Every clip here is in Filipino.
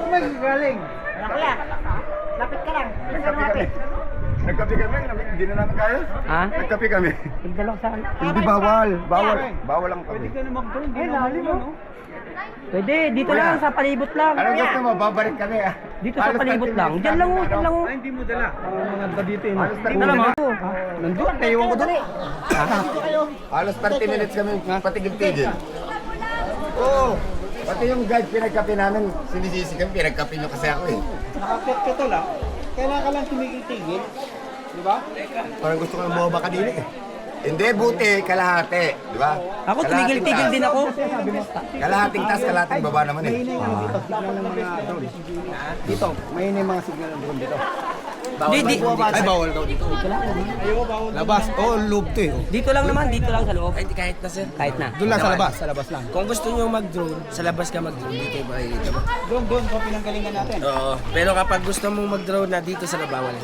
ba galing? Kaya, lapit ka lang. Nagkape kami. Nagkape kami, hindi na namin kaya. Ha? Nagkape kami. Pagdalok saan? Hindi bawal. Bawal lang Pwede kami. ka na mag-drone. Eh, lalim mo. Pwede, dito lang sa palibot lang. Ano gusto mo? Babalik kami ah. Dito sa palibot lang. Diyan lang oh, diyan lang oh. Ay, hindi mo dala. Mga ba dito yun? Halos 30 Dala mo. minutes. Nandun, naiwan ko doon. Halos 30 minutes kami patigil-tigil. Oo. Pati yung guide pinagkape namin, sinisisi kami, pinagkape nyo kasi ako eh. Nakakit ka to lang. Kailangan ka lang tumigil-tigil. Di ba? Parang gusto ko na bumaba ka din eh. Hindi, buti, kalahati. Di ba? Ako tumigil-tigil din ako. Kalahating taas, kalahating baba naman eh. Mahina yung ano dito, signal ng mga drone. Dito, mahina yung mga signal ng drone dito. Di, Ay, bawal daw dito. Ayaw, bawal. Labas. Oh, loob to eh. dito lang naman, dito lang sa loob. Ay, kahit na sir. Kahit na. Doon lang sa labas. Sa labas lang. Kung gusto nyo mag-drone, sa labas ka mag-drone, dito ba makikita mo? Doon pa pinanggalingan natin. Oo. Pero kapag gusto mong mag-drone na dito sa bawal.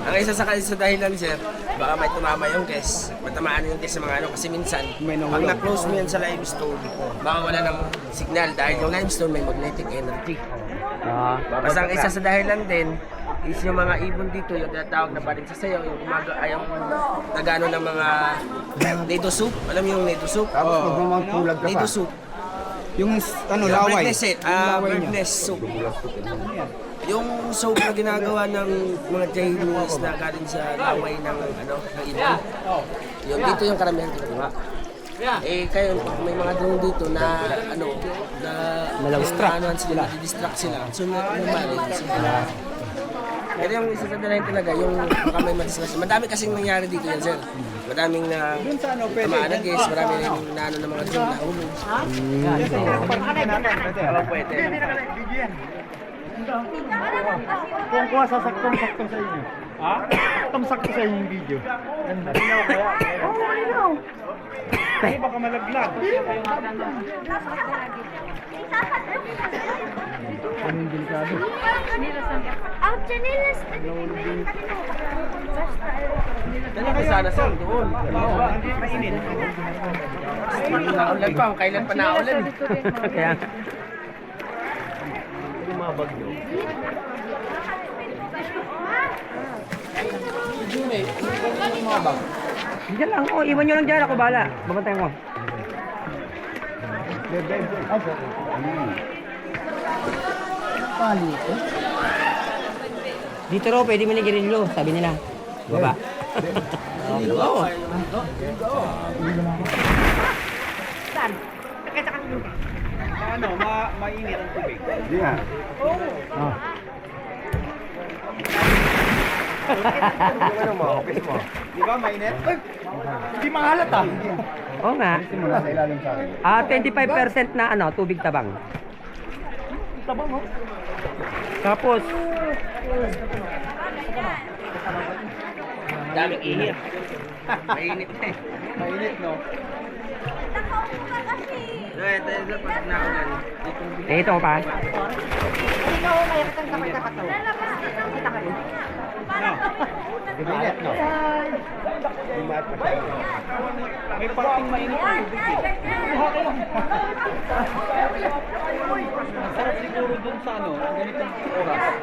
Ang isa sa dahilan sir, baka may tumama yung guest. Matamaan yung guest sa mga ano. Kasi minsan, May pag nahulog. na-close mo yan sa limestone, baka wala ng signal dahil yung limestone may magnetic energy. Ah, Basta ang isa sa dahilan din, is yung mga ibon dito, yung tinatawag na parin sa sayo, yung yung nagano ng mga nedo soup. Alam mo yung nedo soup? Tapos magmamangtulag ka pa. Nedo soup. Yung ano, Yung laway. bird's nest, bird's nest soup. Yung soap na ginagawa ng mga Chinese na galing sa laway ng ano, ng ibon. Yung dito yung karamihan ginagawa. Eh kayo may mga drone dito na ano na distract sila, distract sila. So normally sila. Pero yung isa sa dalahin talaga, yung baka may madiscuss. Madami kasing nangyari dito yan, sir. Madaming na Doon sa ano, pwede. tamaan ng guest, marami rin na ano ng mga drone na hulog. Oo, pwede. Kung kuha sa saktong-sakto sa inyo. Ha? Saktong-sakto sa inyo yung video. Ganda. Malinaw kaya? Oo, malinaw. Ay, baka malaglag. Anong delikado? Ang chanilas. Dali ka sana sir, doon. Hindi mainit. Naulan pa, kailan pa naulan. kaya Yung mga bagyo. diyan lang oh, iwan nyo lang dyan ako bala. Babantayan ko. Dito raw pwede manigirilyo, sabi nila. Baba. Oo. Ano, mainit ang tubig. Hindi nga. Ano mo? Office mo? Di ba, mainit? Ay, hindi mahalat ah. Oo nga. Simula sa ilalim sa akin. 25% na ano, tubig tabang. Tabang mo. Tapos, Daming ihi. Mainit na eh. Mainit, no? Ito pag naulan. ito pa. No. Mainit, no? Lumat pa siya. May parting mainit ang tubig eh. Masarap siguro dun sa ano, ganitong oras.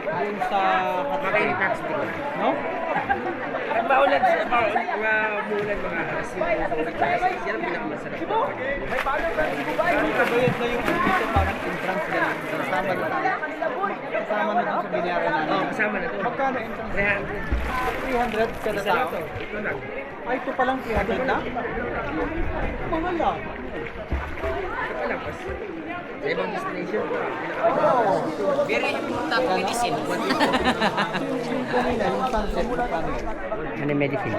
Dun sa Makainit na kasi. no? Pag maulan sila, umulan mga alas 5. Yan ang pinakamasarap. Dito bayad na yung ano dito parang entrance na lang. Kasama na tayo. Kasama na dun sa binayaran namin. Oo, kasama na to. Magkano entrance? 300. 300 kada Isa tao. ito lang. Ay, ito palang 300 na? Mahal ah. Ito pa lang. Sa ibang destination. Pero yung top medicine. Kanina, yung sunset, paano yun? Ano yung medicine?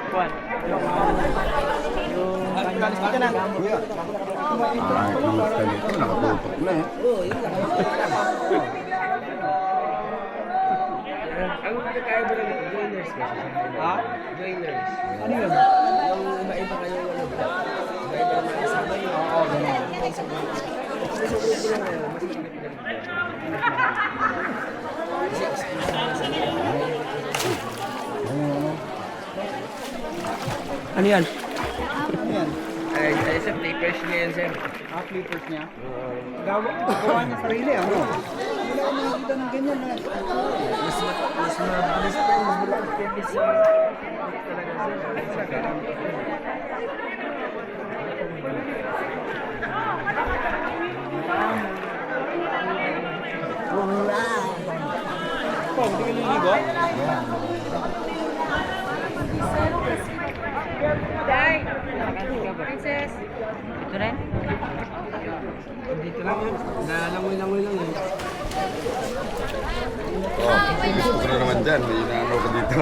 Juan. Kalis ka na. Kuya. Ay, kumusta nito? Nakatutok na eh. Ang pagkakaya mo lang ito, joiners kasi. Ha? Joiners. Ano yun? Yung iba-iba kayo ano ba? Iba-iba na mga kasama yun. Oo, ganun. Kasi sa grupo lang ngayon, mas Ano yan? Ano yan? ay sa plate Fresh niya yan, sir. Flippers niya. Gawa niya sarili, ano? Wala akong nakikita ng ganyan na. Mas mabilis pa, mas mabilis sa talaga, sir. Po, hindi ka liligo? Princess. Ito rin? Dito lang yun. Nalangoy-langoy lang yun. Oh, gusto ko na naman dyan. May inaano ko dito.